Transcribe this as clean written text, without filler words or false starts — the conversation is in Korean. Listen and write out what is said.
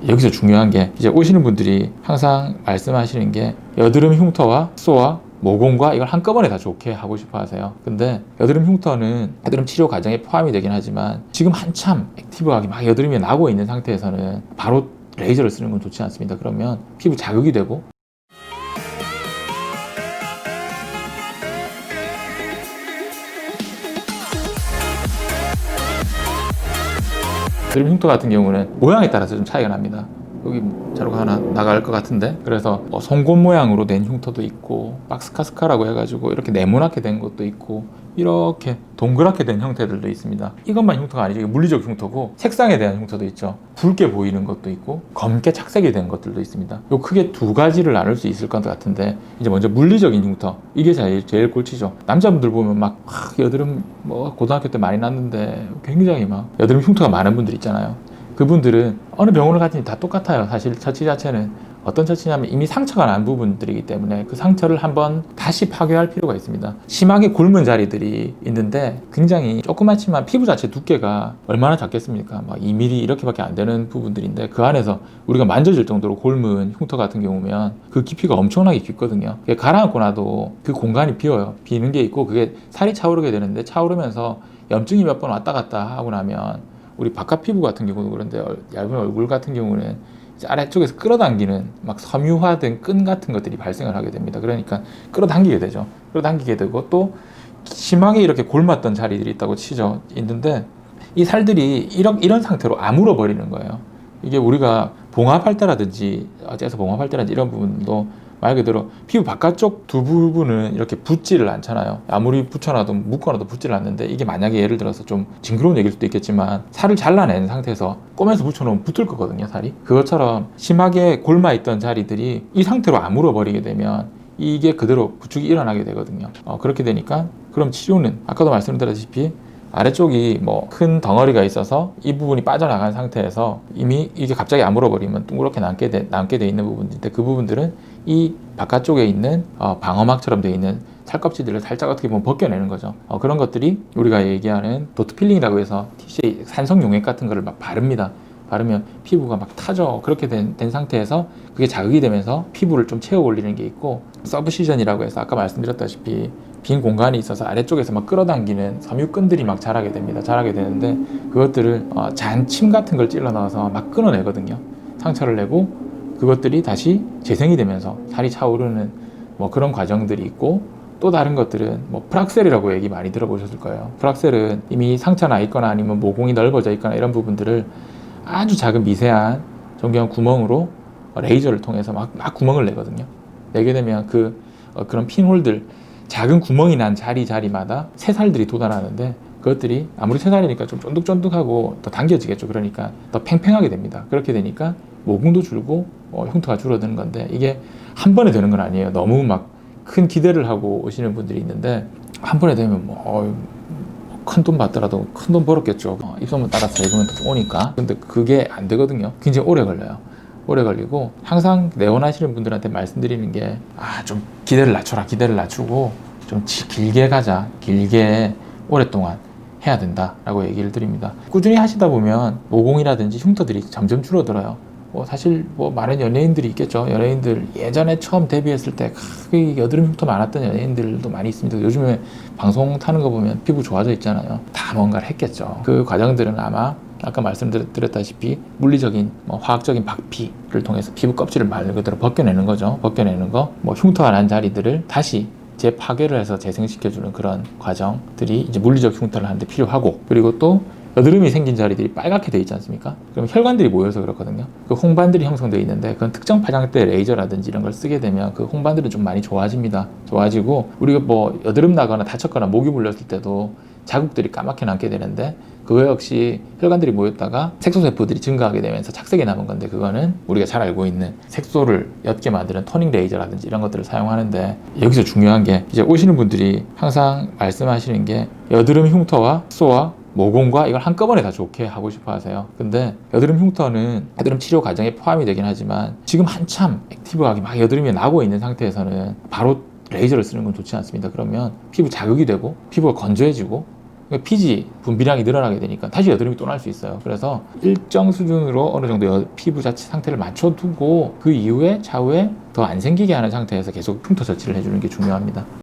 여기서 중요한 게 이제 오시는 분들이 항상 말씀하시는 게 여드름 흉터와 흑소와 모공과 이걸 한꺼번에 다 좋게 하고 싶어 하세요. 근데 여드름 흉터는 여드름 치료 과정에 포함이 되긴 하지만 지금 한참 액티브하게 막 여드름이 나고 있는 상태에서는 바로 레이저를 쓰는 건 좋지 않습니다. 그러면 피부 자극이 되고 여드름 흉터 같은 경우는 모양에 따라서 좀 차이가 납니다. 여기 자료가 하나 나갈 것 같은데, 그래서 송곳 모양으로 된 흉터도 있고 박스카스카라고 해가지고 이렇게 네모나게 된 것도 있고 이렇게 동그랗게 된 형태들도 있습니다. 이것만 흉터가 아니죠. 이게 물리적 흉터고 색상에 대한 흉터도 있죠. 붉게 보이는 것도 있고 검게 착색이 된 것들도 있습니다. 요 크게 두 가지를 나눌 수 있을 것 같은데, 이제 먼저 물리적인 흉터, 이게 제일 꼴찌죠. 남자분들 보면 막 여드름 뭐 고등학교 때 많이 났는데 굉장히 막 여드름 흉터가 많은 분들 있잖아요. 그분들은 어느 병원을 가든지 다 똑같아요. 사실 처치 자체는 어떤 처치냐면 이미 상처가 난 부분들이기 때문에 그 상처를 한번 다시 파괴할 필요가 있습니다. 심하게 곪은 자리들이 있는데 굉장히 조그맣지만 피부 자체 두께가 얼마나 작겠습니까? 막 2mm 이렇게밖에 안 되는 부분들인데 그 안에서 우리가 만져질 정도로 곪은 흉터 같은 경우면 그 깊이가 엄청나게 깊거든요. 가라앉고 나도 그 공간이 비어요. 비는 게 있고 그게 살이 차오르게 되는데 차오르면서 염증이 몇 번 왔다 갔다 하고 나면 우리 바깥 피부 같은 경우도 그런데 얇은 얼굴 같은 경우는 이제 아래쪽에서 끌어당기는 막 섬유화된 끈 같은 것들이 발생을 하게 됩니다. 그러니까 끌어당기게 되죠. 끌어당기게 되고 또 심하게 이렇게 골맞던 자리들이 있다고 치죠. 있는데 이 살들이 이런 상태로 아물어 버리는 거예요. 이게 우리가 봉합할 때라든지 어째서 봉합할 때라든지 이런 부분도 말 그대로 피부 바깥쪽 두 부분은 이렇게 붙지를 않잖아요. 아무리 붙여놔도 묶어놔도 붙지를 않는데, 이게 만약에 예를 들어서 좀 징그러운 얘기일 수도 있겠지만 살을 잘라낸 상태에서 꼬매서 붙여놓으면 붙을 거거든요, 살이. 그것처럼 심하게 골마있던 자리들이 이 상태로 아물어 버리게 되면 이게 그대로 부축이 일어나게 되거든요. 그렇게 되니까 그럼 치료는 아까도 말씀드렸다시피 아래쪽이 뭐 큰 덩어리가 있어서 이 부분이 빠져나간 상태에서 이미 이게 갑자기 아물어 버리면 둥그렇게 남게 돼 있는 부분인데, 그 부분들은 이 바깥쪽에 있는 방어막처럼 돼 있는 살껍질들을 살짝 어떻게 보면 벗겨내는 거죠. 그런 것들이 우리가 얘기하는 도트 필링이라고 해서 TCA 산성 용액 같은 거를 막 바릅니다. 바르면 피부가 막 타죠. 그렇게 된 상태에서 그게 자극이 되면서 피부를 좀 채워 올리는 게 있고, 서브시전이라고 해서 아까 말씀드렸다시피 빈 공간이 있어서 아래쪽에서 막 끌어당기는 섬유끈들이 막 자라게 됩니다. 자라게 되는데 그것들을 잔침 같은 걸 찔러 넣어서 막 끊어내거든요. 상처를 내고 그것들이 다시 재생이 되면서 살이 차오르는 뭐 그런 과정들이 있고, 또 다른 것들은 뭐 프락셀이라고 얘기 많이 들어보셨을 거예요. 프락셀은 이미 상처나 있거나 아니면 모공이 넓어져 있거나 이런 부분들을 아주 작은 미세한 정교한 구멍으로 레이저를 통해서 막 구멍을 내거든요. 내게 되면 그런 핀홀들, 작은 구멍이 난 자리마다 새살들이 돋아나는데, 그것들이 아무리 새살이니까 좀 쫀득쫀득하고 더 당겨지겠죠. 그러니까 더 팽팽하게 됩니다. 그렇게 되니까 모공도 줄고 흉터가 줄어드는 건데, 이게 한 번에 되는 건 아니에요. 너무 막 큰 기대를 하고 오시는 분들이 있는데, 한 번에 되면 큰 돈 받더라도 큰 돈 벌었겠죠. 입소문 따라서 입으면 또 오니까. 근데 그게 안 되거든요. 굉장히 오래 걸려요. 오래 걸리고, 항상 내원하시는 분들한테 말씀드리는 게 좀 기대를 낮추고 좀 길게 가자, 길게 오랫동안 해야 된다라고 얘기를 드립니다. 꾸준히 하시다 보면 모공이라든지 흉터들이 점점 줄어들어요. 사실 많은 연예인들이 있겠죠. 연예인들 예전에 처음 데뷔했을 때 여드름 흉터 많았던 연예인들도 많이 있습니다. 요즘에 방송 타는 거 보면 피부 좋아져 있잖아요. 다 뭔가를 했겠죠. 그 과정들은 아마 아까 말씀드렸다시피 물리적인 화학적인 박피를 통해서 피부 껍질을 말 그대로 벗겨내는 거죠. 벗겨내는 거, 흉터가 난 자리들을 다시 재파괴를 해서 재생시켜주는 그런 과정들이 이제 물리적 흉터를 하는데 필요하고, 그리고 또 여드름이 생긴 자리들이 빨갛게 돼 있지 않습니까? 그럼 혈관들이 모여서 그렇거든요. 그 홍반들이 형성되어 있는데, 그건 특정 파장대 레이저라든지 이런 걸 쓰게 되면 그 홍반들은 좀 많이 좋아집니다. 좋아지고, 우리가 여드름 나거나 다쳤거나 모기 물렸을 때도 자국들이 까맣게 남게 되는데, 그거 역시 혈관들이 모였다가 색소세포들이 증가하게 되면서 착색이 남은 건데, 그거는 우리가 잘 알고 있는 색소를 옅게 만드는 토닝 레이저라든지 이런 것들을 사용하는데, 여기서 중요한 게 이제 오시는 분들이 항상 말씀하시는 게 여드름 흉터와 흑소와 모공과 이걸 한꺼번에 다 좋게 하고 싶어 하세요. 근데 여드름 흉터는 여드름 치료 과정에 포함이 되긴 하지만 지금 한참 액티브하게 막 여드름이 나고 있는 상태에서는 바로 레이저를 쓰는 건 좋지 않습니다. 그러면 피부 자극이 되고 피부가 건조해지고 피지 분비량이 늘어나게 되니까 다시 여드름이 또 날 수 있어요. 그래서 일정 수준으로 어느 정도 피부 자체 상태를 맞춰두고 그 이후에 차후에 더 안 생기게 하는 상태에서 계속 흉터 처치를 해주는 게 중요합니다.